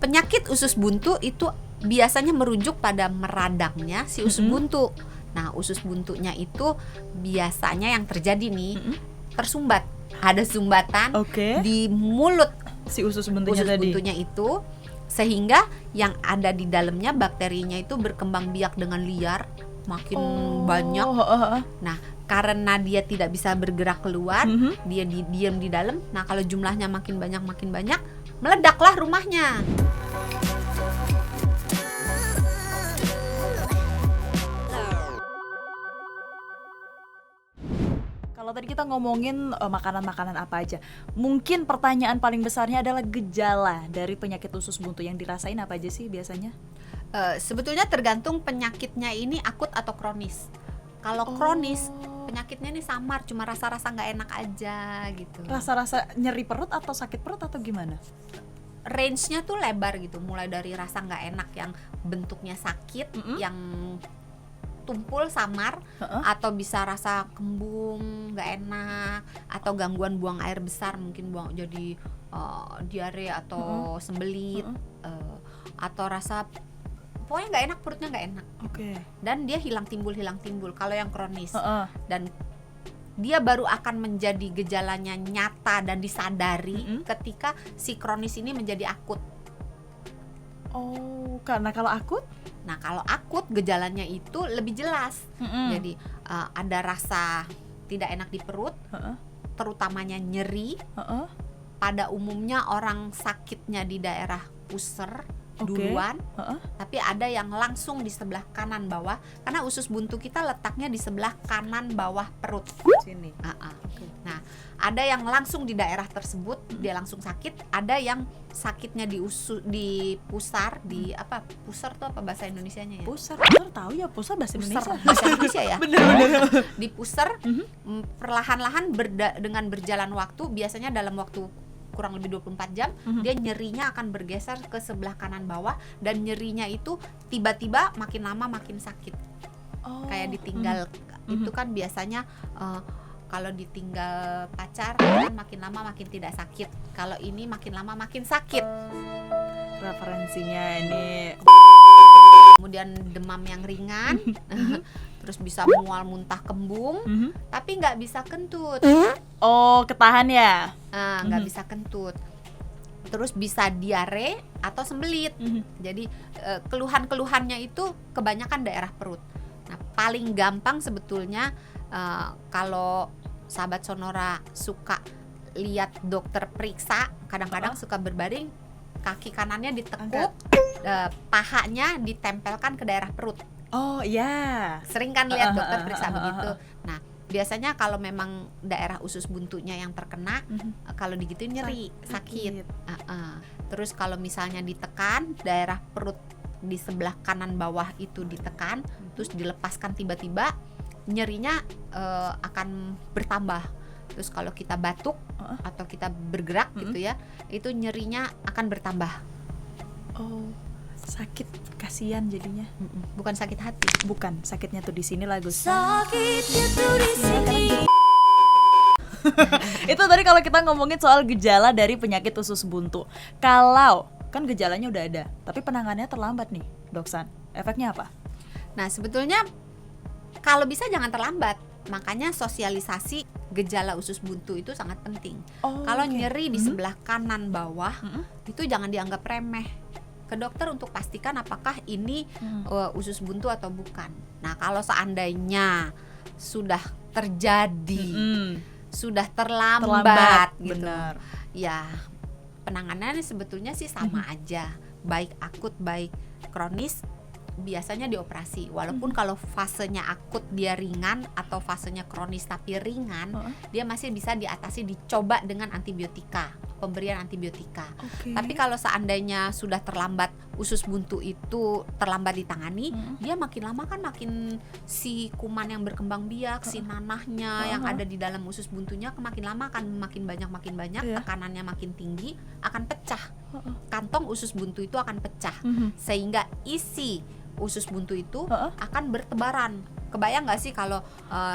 penyakit usus buntu itu biasanya merujuk pada meradangnya si usus buntu. Nah, usus buntunya itu biasanya yang terjadi nih tersumbat. Ada sumbatan di mulut si usus buntunya itu, sehingga yang ada di dalamnya bakterinya itu berkembang biak dengan liar, makin banyak. Nah, karena dia tidak bisa bergerak keluar, dia diam di dalam. Nah, kalau jumlahnya makin banyak, meledaklah rumahnya. Kalau tadi kita ngomongin makanan-makanan apa aja, mungkin pertanyaan paling besarnya adalah gejala dari penyakit usus buntu yang dirasain apa aja sih biasanya? Sebetulnya tergantung penyakitnya ini akut atau kronis. Kalau kronis, penyakitnya ini samar, cuma rasa-rasa nggak enak aja gitu. Rasa-rasa nyeri perut atau sakit perut atau gimana? Range-nya tuh lebar gitu, mulai dari rasa nggak enak yang bentuknya sakit, yang tumpul samar, atau bisa rasa kembung, nggak enak, atau gangguan buang air besar, mungkin buang jadi diare atau sembelit, atau rasa pokoknya nggak enak, perutnya nggak enak. Dan dia hilang timbul kalau yang kronis. Dan dia baru akan menjadi gejalanya nyata dan disadari ketika si kronis ini menjadi akut. Karena kalau akut? Nah, kalau akut gejalanya itu lebih jelas. Jadi ada rasa tidak enak di perut, terutamanya nyeri. Pada umumnya orang sakitnya di daerah pusar duluan, tapi ada yang langsung di sebelah kanan bawah, karena usus buntu kita letaknya di sebelah kanan bawah perut sini. Nah, ada yang langsung di daerah tersebut dia langsung sakit, ada yang sakitnya di pusar, di apa, pusar tuh apa bahasa Indonesianya ya? Pusar tahu ya, pusar bahasa Indonesia ya. Bener. Di pusar, perlahan-lahan dengan berjalan waktu, biasanya dalam waktu kurang lebih 24 jam, dia nyerinya akan bergeser ke sebelah kanan bawah, dan nyerinya itu tiba-tiba makin lama makin sakit. Kayak ditinggal, itu kan biasanya kalau ditinggal pacar kan makin lama makin tidak sakit. Kalau ini makin lama makin sakit. Referensinya ini. Kemudian demam yang ringan, terus bisa mual, muntah, kembung, tapi nggak bisa kentut. Ketahan ya? Nggak bisa kentut. Terus bisa diare atau sembelit. Jadi keluhan-keluhannya itu kebanyakan daerah perut. Nah, paling gampang sebetulnya kalau sahabat Sonora suka lihat dokter periksa, kadang-kadang suka berbaring, kaki kanannya ditekuk, pahanya ditempelkan ke daerah perut. Sering kan lihat dokter periksa begitu. Nah, biasanya kalau memang daerah usus buntunya yang terkena, kalau digituin nyeri, sakit. Terus kalau misalnya ditekan, daerah perut di sebelah kanan bawah itu ditekan, terus dilepaskan tiba-tiba, nyerinya akan bertambah. Terus kalau kita batuk atau kita bergerak gitu ya, itu nyerinya akan bertambah. Sakit, kasihan jadinya. Bukan sakit hati. Bukan, sakitnya tuh di sini lah Gus. Sakitnya tuh di sini. Itu tadi kalau kita ngomongin soal gejala dari penyakit usus buntu. Kalau kan gejalanya udah ada, tapi penanganannya terlambat nih, Doksan. Efeknya apa? Nah, sebetulnya kalau bisa jangan terlambat. Makanya sosialisasi gejala usus buntu itu sangat penting. Kalau nyeri di sebelah kanan bawah, itu jangan dianggap remeh. Ke dokter untuk pastikan apakah ini usus buntu atau bukan. Nah, kalau seandainya sudah terjadi, sudah terlambat gitu, benar. Ya penanganannya sebetulnya sih sama aja, baik akut baik kronis, biasanya dioperasi. Walaupun kalau fasenya akut dia ringan, atau fasenya kronis tapi ringan, dia masih bisa diatasi, dicoba dengan antibiotika, pemberian antibiotika. Tapi kalau seandainya sudah terlambat, usus buntu itu terlambat ditangani, dia makin lama kan makin si kuman yang berkembang biak, si nanahnya yang ada di dalam usus buntunya makin lama akan makin banyak, tekanannya makin tinggi, akan pecah. Kantong usus buntu itu akan pecah, sehingga isi usus buntu itu akan bertebaran. Kebayang nggak sih kalau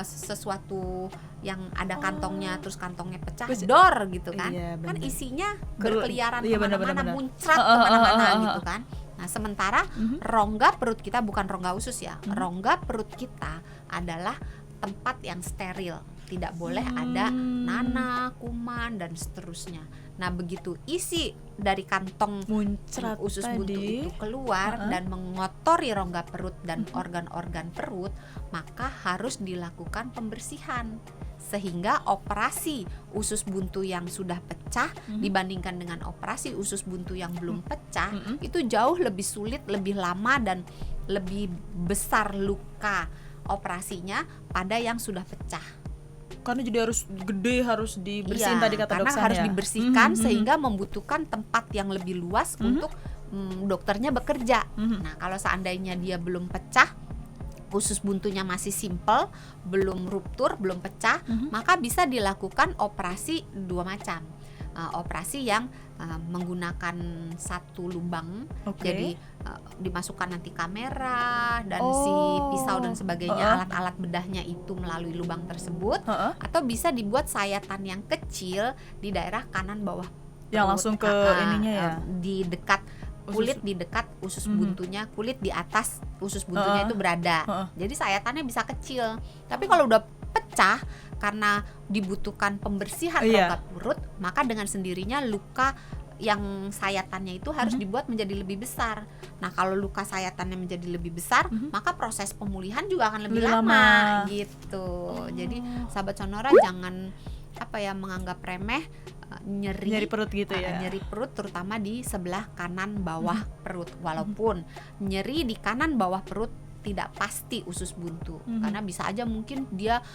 sesuatu yang ada kantongnya terus kantongnya pecah, Pecah. dor gitu kan. Iya, Kan benar. isinya Ber- berkeliaran iya, benar, kemana-mana, benar. muncrat Heeh, kemana-mana heeh, gitu kan. Nah sementara rongga perut kita bukan rongga usus ya, rongga perut kita adalah tempat yang steril, tidak boleh ada nanah, kuman dan seterusnya. Nah begitu isi dari kantong Muncrat usus buntu tadi. itu keluar Heeh. dan mengotori rongga perut dan organ-organ perut, maka harus dilakukan pembersihan sehingga operasi usus buntu yang sudah pecah dibandingkan dengan operasi usus buntu yang belum pecah itu jauh lebih sulit, lebih lama dan lebih besar luka operasinya pada yang sudah pecah. Karena jadi harus gede, harus dibersihin Iya, tadi kata karena dokter harus ya. dibersihkan sehingga membutuhkan tempat yang lebih luas untuk dokternya bekerja. Nah, kalau seandainya dia belum pecah, usus buntunya masih simple, belum ruptur, belum pecah, maka bisa dilakukan operasi dua macam. Operasi yang menggunakan satu lubang, Oke. jadi dimasukkan nanti kamera dan Oh. si pisau dan sebagainya, Heeh. alat-alat bedahnya itu melalui lubang tersebut, Heeh. atau bisa dibuat sayatan yang kecil di daerah kanan bawah Yang perut. langsung ke ininya ya? Di dekat kulit, di dekat usus buntunya, kulit di atas usus buntunya itu berada. Jadi sayatannya bisa kecil. Tapi kalau udah pecah karena dibutuhkan pembersihan Iya. rongga perut, maka dengan sendirinya luka yang sayatannya itu harus dibuat menjadi lebih besar. Nah, kalau luka sayatannya menjadi lebih besar, maka proses pemulihan juga akan lebih Lebih lama lama. gitu. Jadi sahabat Sonora jangan menganggap remeh Nyeri perut gitu ya. nyeri perut terutama di sebelah kanan bawah perut, walaupun nyeri di kanan bawah perut tidak pasti usus buntu, karena bisa aja mungkin dia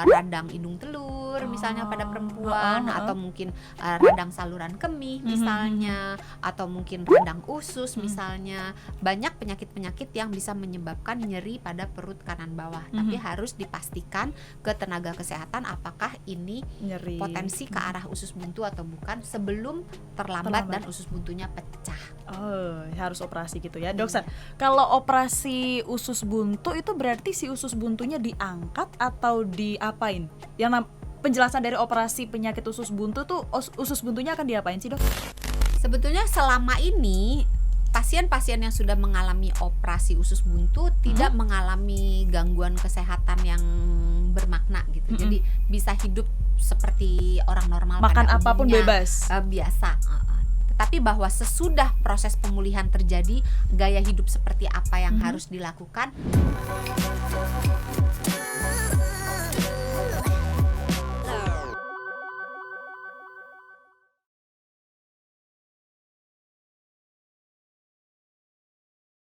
radang hidung telur misalnya pada perempuan, atau mungkin radang saluran kemih misalnya, atau mungkin radang usus misalnya. Banyak penyakit-penyakit yang bisa menyebabkan nyeri pada perut kanan bawah, tapi harus dipastikan ke tenaga kesehatan apakah ini Nyeri. potensi ke arah usus buntu atau bukan sebelum terlambat dan usus buntunya pecah. Oh, harus operasi gitu ya, dokter. Kalau operasi usus buntu itu berarti si usus buntunya diangkat atau diapain? Penjelasan dari operasi penyakit usus buntu tuh usus buntunya akan diapain sih, Dok? Sebetulnya selama ini pasien-pasien yang sudah mengalami operasi usus buntu tidak mengalami gangguan kesehatan yang bermakna gitu. Jadi bisa hidup seperti orang normal, Makan pada apapun umumnya, bebas. biasa. Tetapi bahwa sesudah proses pemulihan terjadi, gaya hidup seperti apa yang harus dilakukan.